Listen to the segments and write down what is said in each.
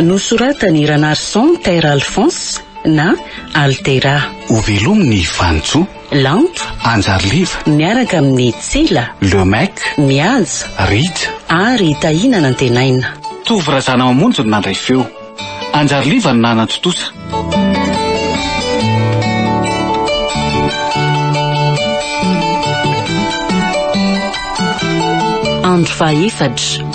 nosoratany Ranarson Terre Alphonse na Altera. Ho velominy Vantso, Lanto, Anjarliva, miaraka amin'ny Tsela, Lemec, Miaza, Rita ary Tahina Nantenaina. Tovorazana mamonjy no nandray feo. Anjarliva no nanantotosa. Andro faefatra.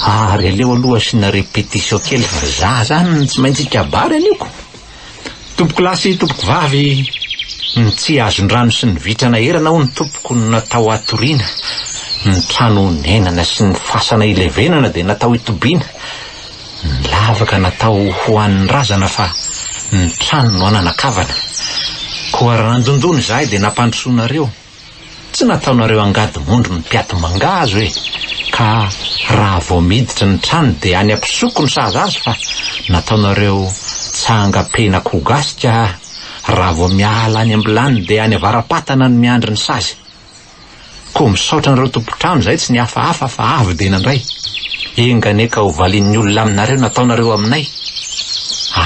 Ary aleo aloha asina répétition kely fa za zany tsy maintsy kabary anioko. Tompoko lasy tompoko vavy ny tsy azon-drano sy ny vitrana erana ho ny tompoko no natao atoriana, ny trano nenana sy ny fasana ilevenana dia natao itobiana, ny lavaka natao ho an'ny razana fa ny trano no ananakavana. Koa raha nandondony zahay dia nampandrosoanareo, tsy nataonareo angady mondro ny piato mangazo ka raha vao miditra ny trano dia any ampisoko ny saza azy fa nataonareo tsangapena kogasika, raha vao miala any ambilany dia any avarapatana ny miandry ny sazy. Koa misaotra nareo tompotrano zay tsy ny hafahafa fa avy dia nandray. Enganeka ho valin'ny olona aminareo nataonareo aminay,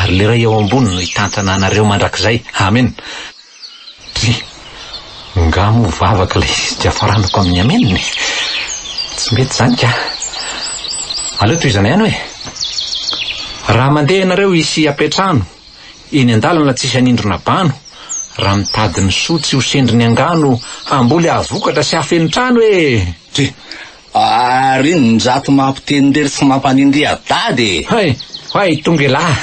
ary le ray eo ambony no hitantana anareo mandrakizay. Amen. Nga mo vavaka ilay izy tsy afaranako amin'ny ameniny. Tsy mety zany ka. Aleo toizana ihany hoe, raha mandeha ianareo isy apetrano, eny an-dalana tsisy anindrona bano, raha mitady ny soa tsy ho sendriny angano, amboly avokatra sy afeny trano Ary ny jato mampitendery sy mampanindry adady. Hay tongelahy.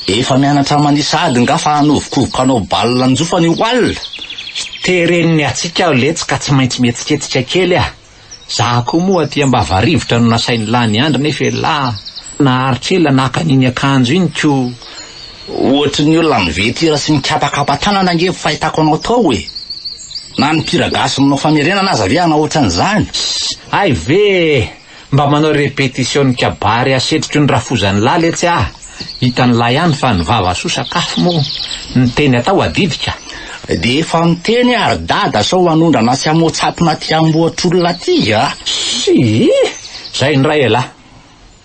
Efa mianatra manisady nga fa hanovokovoka anao balina njofany walina. Tereniny atsika aho letsika tsy maintsy mietsiketsika kely ah. Za koa moa aty ambava rivotra no nasainy lahy ny andro nefa lahy naharitrela nakaniny akanjo iny ko. Ohatry ny olona mivetira sy mikapakapatanana nge fahitako anao tao na ny piragasy aminao famerenana aza ve anao ohatran'izany. Ay ve mba manao répétition ny kabary asetritry ny rafozany lahy letsy ah. Hitan'ny lahy ihany fa ny vava soa sakafo moa ny teny atao adidika. De efa miteny ary dada sao anondrana sy amoatsapona ty amboatr'olona ty zay ny ray lahy.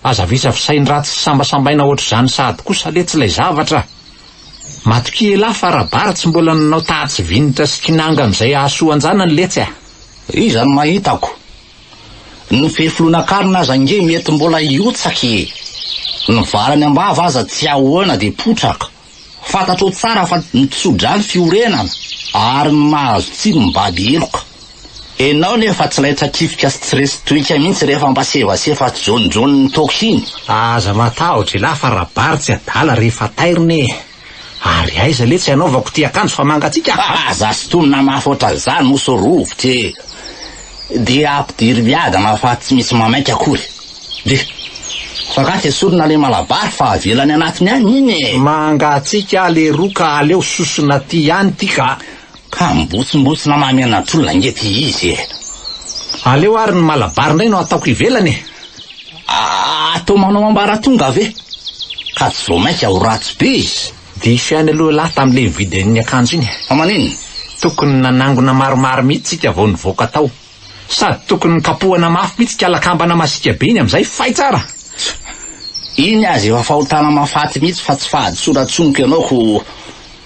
Aza visa fisainy ratsy sambasambaina ohatr'izany sady kosa letsy ilay zavatra. Matoki lahy fa rabara tsy mbola nanao tahatsy vinitra sy kinanga amin'izay ahasoanjana ny letsy ah. Izany mahitako. Ny fefilona-karina aza nge mety mbola iotsaky. Ny varany ambava aza tsy ahoana de potraka. Fantatro tsara fa mitsodrany fiorenana ary ny mahazo tsiro mibady eloka. Enao nefa tsy laitra kifika sy tsy resy toika mihitsy rehefa mpasevasefa jonjony ny toko iny. Aza matahotra lahy fa rabary tsy adala rehefa tairiny. Ary aiza letsy anaovako ty akanjo fa mangatsika. Aza stonina mahafoatra zany moso rovitra de ampidiry miadana fa tsy misy mamaika akory. Fa ka tesorina le malabary fa avelany anatiny any iny. Mangatsika le roka aleo sosona ty ihany ty ka mbotsimbotsina mamena trolona ngety izy aleo ary ny malabary ndray no ataoko ivelany. Atao manao ambaratonga ve ka tsy vao maika ho ratsy be izy. Diso ihany aloha lahy tam'le mividy akanjo iny. Amaniny tokony nanangona maromaro mihitsy tsika vao nivoaka tao, sady tokony kapohana mafy mihitsy kalakambana masika be iny amin'izay fay tsara. Iny azy efa fahotana mafaty mihitsy fa tsy fahady-soratsoniko ianao ko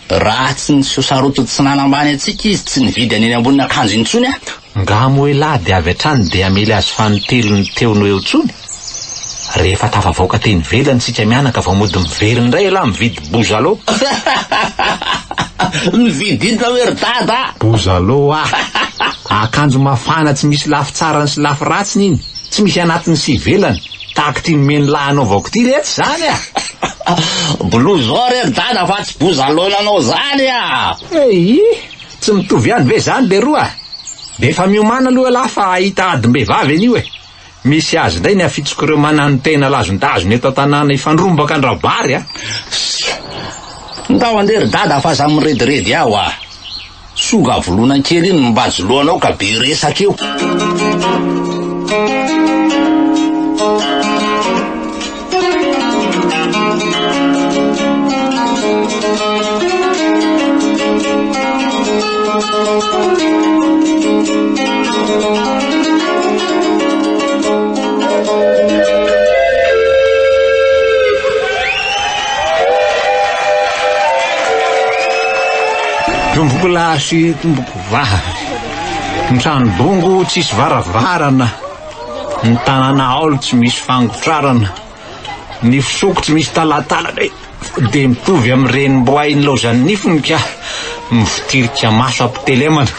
ratsy ny sosaroto tsy nanambany atsika izy tsy nividy aneny ambonina akanjo intsony ah. Nga moe lahy de avy atrany de amely azy fanotelo ny teony eo tsony. Rehefa tafavoaka teny velany sika mianaka vao mody mivery ndray lahy mividy bozalo. Mividy iny hoe ry dada bozalo ah. Akanjo mafana tsy misy lafy tsarany sy lafy ratsiny iny, tsy misy anatiny sy velany. Taky ty meny lahy anao vaoko ty rehetra zany ah. Bolo zao re dada fa tsy bozalonanao zany a. Tsy mitovy ihany ve zany le roa? De efa miomana aloha laha fa ahita adim-behivavy an'io e. Misy azy indray ny afitsoko ireo manano tena lazondazony eto an-tanàna ifandrombaka an-drabary a. Ndao andery dada fa za mirediredy aho a. Soga volonan-kely iny mbajoloanao ka be resak'eo. Tomboko lahy sy tomboko vavy, ny trano bongo tsisy varavarana, ny tanàna aolo tsy misy fangotrarana, ny fisoko tsy misy talatalana, de mitovy amin'ireny mbo hainy laozan'ny nifiny ka mifitirika maso ampitelemana.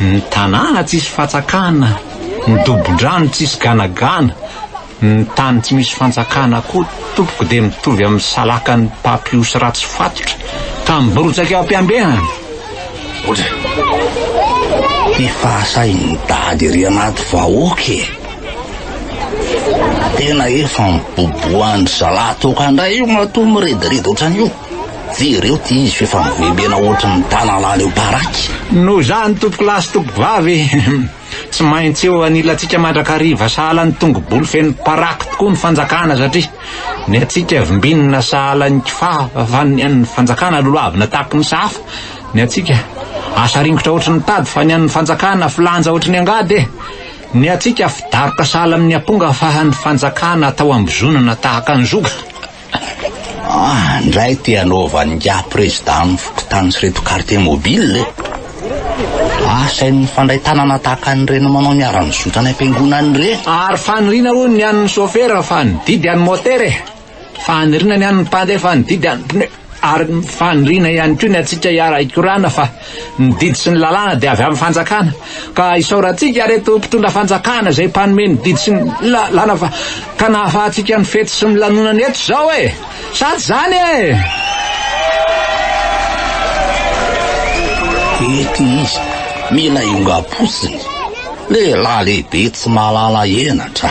Ny tanàna tsisy fatsakana, ny dobon-drano tsisy ganagana, ny tany tsy misy fantsakana koa tompoko de mitovy amin'ny salakan'ny papiosy ratsy fatotra ka miborotsaka eo ampiambehany. Efa sainy dady ry anaty vahoaka e. Tena efa miboboandry zalahy tokandray io matoa mirediredy ohatran'io. Jereo ty izy efa mivebena ohatran'ny tanalala eo baraky. No zany tompoko lahy sy tompoko vavy, tsy maintsy eo anilantsika mandrakariva sahalan'ny tongo-bolo feno paraky tokoa ny fanjakana satria ny atsika vimbinina sahalan'ny kifafa fa ny an'ny fanjakana loloavina tahaky ny safa. Ny atsika asa ringotra ohatran'ny tady fa ny an'ny fanjakana filanja ohatran'ny angady e. Ny atsika fidaroka sahala amin'ny aponga fa ny fanjakana atao ambozonana tahaka ny zoga. Ndray ty anaovan'ny président fokotany sy reto quartier mobile. Asain'ny fandray tanana tahaka an'ireny manao miara-ny zotra ny ampiangonany re. Ary fanirina ho ny an'ny chauffeur fa nididy an'ny moteur e. Fanirina ny an'ny mpandeha fa nididy an'ny pneu. Ary fanirina ihany koa ny atsika hiara ikorana fa nididy sy ny lalàna de avy amin'ny fanjakana. Ka isaorantsika reto mpitondra fanjakana zay mpanome ny didy sy ny lalàna fa ka nahafahantsika ny fety sy ny lanonany eto zao e. Sady zany e. Ety izy mila ionga-posiny. Lehilahy lehibe tsy mahalala henatra.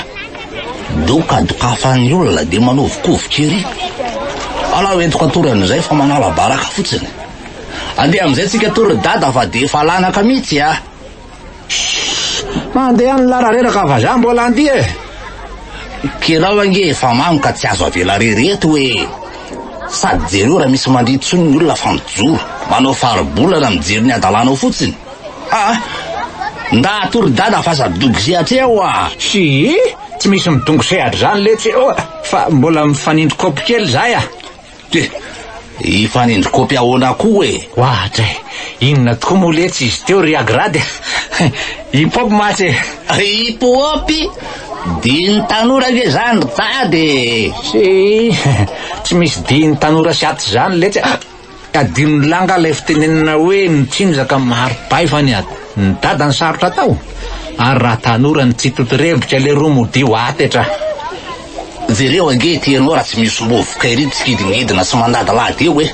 Dokadokafan'ny olona de manovokovoka ery. Ala entiko atoran'izay fa manala baraka fotsiny. Andeha am'izay tsika tory dada fa de efa lanaka mihitsy a. Mandeha ny lara reraka fa za mbola andia e. Kelao ange efa mamy ka tsy azo avela rereto hoe. Sady jereo raha misy mandritsony ny olona fa mijoro manao faribolana mijery ny adalanao fotsiny. Nda atory dada fa sady dongo sehatra eo a. Si, tsy misy midongo sehatra zany letsy eo fa mbola mifanindry kopy kely zay a. Ifanindry kopy ahoana koa e. Ohatra inona tokoa moa letsy izy teo ry agrady. Hip-hop matsy. Hip-hop? Diny tanora ge zany tady. Si, tsy misy diny tanora sy aty zany letsy. Adino langa ilay fitenenana hoe nitsinjaka maripay fa ny dada ny sarotra tao. Ary raha tanora ny tsy totorebotra le roa modio atetra. Jereo ange tianao raha tsy misy movoka ery tsikidingidina sy mandada lady eo e.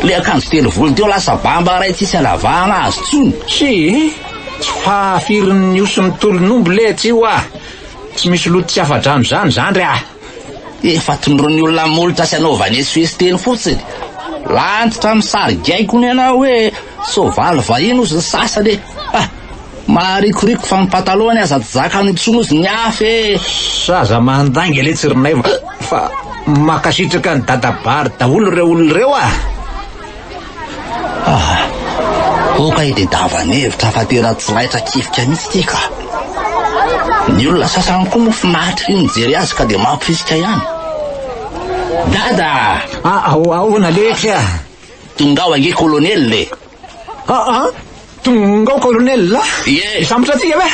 Le akanjo telo volo teo lasa bamba ray tsisy alavahana azy tsony. Si, tsy fahafirin'ny oson'ny tolon'omby letsy io a. Tsy misy loto tsy afadrano zany re a. Efa tondron'ny olona molitra sy anaovany esofesy teny fotsiny. Lantitra misary gaiko ny anao hoe sovaly vahino ozy ny sasany. Maharikoriko fa mipatalony aza ty zaka ny tsono ozy ny afy. Saza mandangy le tsirinay fa makasitraka ny dadabary daholo reo olona reo a. Oka ide davanevitra fa tena tsy laitra kifika mitsy ty ka. Ny olona sasany koa mo finahitry ny jery azy ka de mampifisika ihany. Dada! Ahoana letsy a? Tongao ange kolonely le. Tongao kolonely la? Ie. Sambotra atsika ve?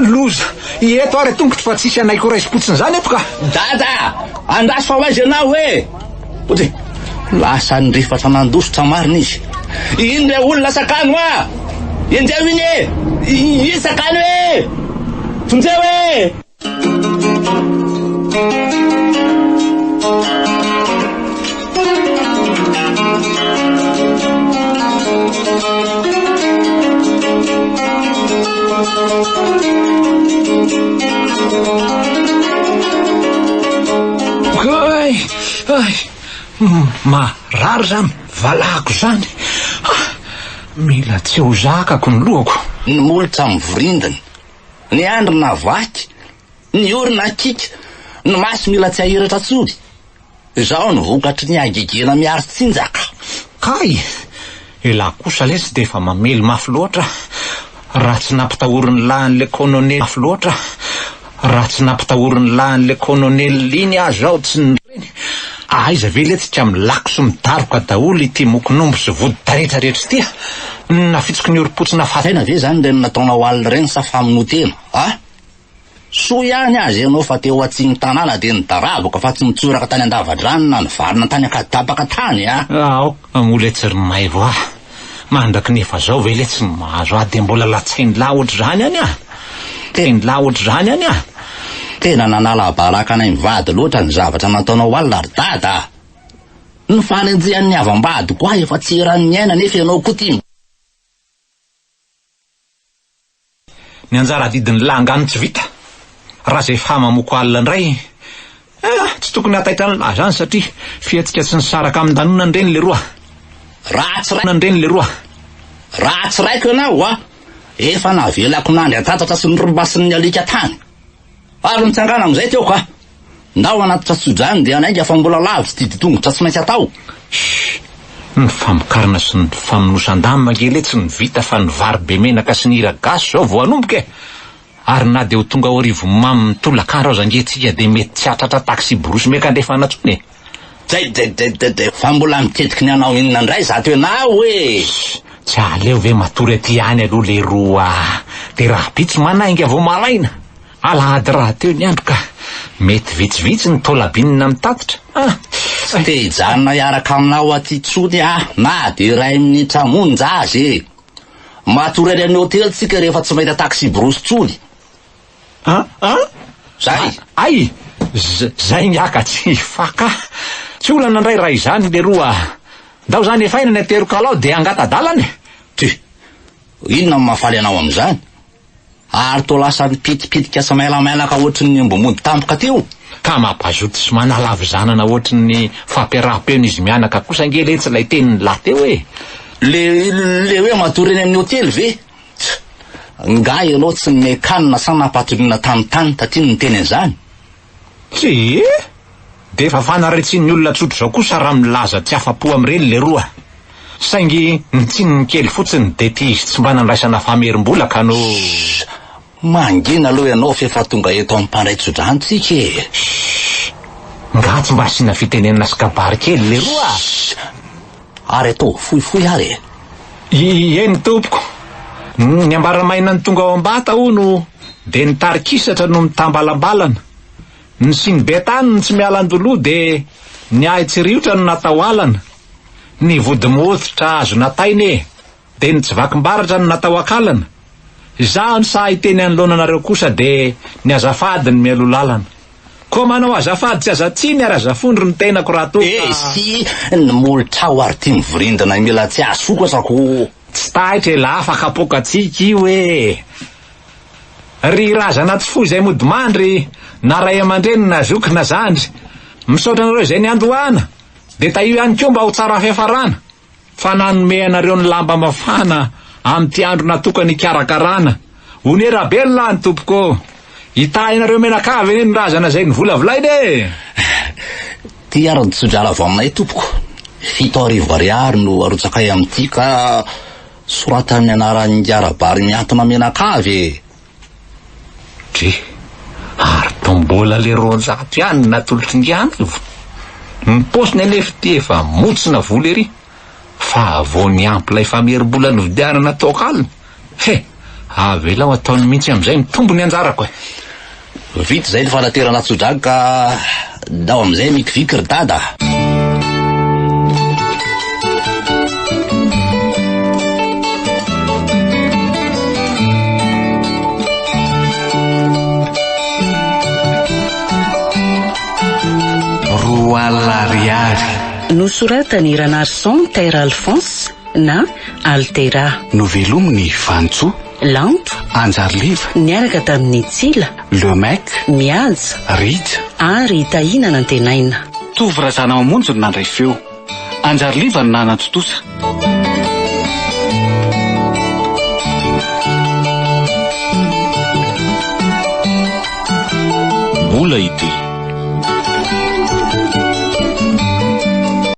Loza, eto ary tongotry fa tsisy anaiko raisy-potsiny zany eto ka. Dada! Andasy fa hoaizy anao e! Ote, lasa ny rifatra nandositra marina izy. Ino le olona sakano a? Enjeo iny e! I sakano e! Tonjeo e! Ay, marary zany valahako zany. Mila tsy ho zakako ny lohako. Ny molotra mivorindana, ny andro na vaky, ny orona kika, ny maso mila tsy ahiratra tsony. Zao ny vokatry ny agegena miaro tsinjaka. Kay, ela kosa lesy de efa mamely mafy loatra. Raha tsy nampitahorin'ny lahin'le colonel mafy loatra. Raha tsy nampitahorin'ny lahin'le colonel liny azo ao tsy nireny. Aiza ve le tsy milako sy midaroka daholo ity mokonombo sy vody rehetrarehetra ity. Nafitsiko ny orom-potsina Tena ve zany le nataonao alina reny sa faminotena, a? Soa ihany azy ianao fa teo atsiny tanàna de ny darabaka fa tsy mitsoraka tany Andavadrano na ny varina tany akadapaka tany, a? Ao, amole tsy rinay voa. Mandraky nefa zao ve le tsy mahazo ahy de mbola latsainy lahy ohatry zany any ah. Teny lahy ohatry zany any ah. Tena nanala baraka anay mivady loatra ny zavatra nataonao alina ary dada. Ny fanenjehan'ny avam-bady koa efa tsy eran'ny aina nefa ianao koa ty. Ny anjara didin'ny langano tsy vita. Raha zay famamoko alina indray, tsy tokony hataitra ny lahy zany satria fiatsika tsy nisaraka amin'ny danonany reny le roa. Ratsy reny le roa. Ratsy raiko ianao a. Efa navelako nandry atatatra sy nyrombasin'ny alika tany. Ary nitsangana amizay teo ka. Ndao anaty trasodrany de anainga fa mbola lavitsy ty ditongotra tsy maintsy atao. Ny famokarana sy ny famonosan-damba kely tsy ny vita fa ny vary be menaka sy ny hira gasy zao vao anomboka. Ary na de ho tonga ao arivo mamy mitolakandro ao zangetsikia de mety tsy hatratra taxi borosy meka andefana tsony. Fa mbola mitetiky ny anao inona indray zato ianao hoe. Tsy aleo ve matory aty any aloha le roa. De raha bitsy manainga vao malaina. Alahady raha teo ny andro ka mety vitsivitsy ny tolabinina mitatitra. Te hijanona iaraka aminao aty tsony na de ray minitra monja azy. Matory any amin'ny hôtely tsika rehefa tsy mahita taxi borosy tsony. Zay. Ay, zay niaka tsy faka. Tsy olana ndray raha izany le roa. Ndao zany efa ina ny aterokalao de angata-dalany. Ty, inona mafaly anao am'izany? Ary to lasa nipitipitika sa mailamailaka ohatry ny mbomody tampoka teo. Ka mampazoto sy manalavy zanana ohatry ny fampiaraham-peno izy mianaka kosa ngely tsy lay teniny lahy teo e. Le hoe matory eny amin'ny hôtely ve? Nga ianao tsy mekanina sa napatoriana tany taty ny teny an'izany. Tsy, de efa fanaretsiny ny olona tsotro zao kosa raha milaza tsy afa-po am'ireny le roa. Saingy nitsininy kely fotsiny de ty izy tsy mba nandraisana famerim-bola ka no... Mangina aloha ianao fefa tonga eto amin'ny mpandraitsodrano tsika e. Nga tsy mba asina fitenenana sy kabary kely le roa. Ary atao fohifohy ary. Eny tompoko. Ny ambaramaina ny tonga ao am-bata ono de ny tarikisatra no mitambalambalana. Ny siny betany tsy mialan-doloa de ny ahitsy riotra no natao alana. Ny vody mothitra azo natainy e de ny tsy vakim-baratra no natao akalana. Zaho ny sa hiteny anoloananareo kosa de ny azafady ny mialo lalana. Ko manao azafady tsy azatsiny ary azafondro ny tenako raha toa. Si ny molotra ao ary ty mivorindana mila tsy asokasako. Tsy tahitra la afaka apokatsika io e. Ry razana tsy fo izay mody mandry na ray aman-dreny na zoky na zandry misaotra anareo izay ny andohana de taio ihany koa mba ho tsara fiafarana fa nanome anareo ny lamba mafana am'ty andro natokany ikarakarana. Hone rabelona ny tompoko. Itahinareo menakavy eny ny razana zay ny volavolainy e. Ty ary ny tsodrala avy aminay tompoko. 7 arivo ariary no arotsakay am'ty ka sorata amin'ny anaran'ny arabary miantona menakavy. Ary tombola le roanjato ihany natolotry ngiany. Ny posiny alefa ty efa motsina vola ery. Fa vo ny ampilay famerim-bola ny vidianana tokalina. Avelao ataony mihitsy am'izay ny tombony anjarako e. Vita zay ny fanaterana tsodraga ka dao am'izay mikiviky ry dada. Ariary nosoratany Ranarson Terre Alphonse na Altera. Novelominy Vantso Lanto Anjarliva niaraka tamin'ny Tsila Le Mec Mihaja Rija ary Tahina Nantenaina. tovy razana mamonjy ny nandray feo, anjary liva ny nana totosa.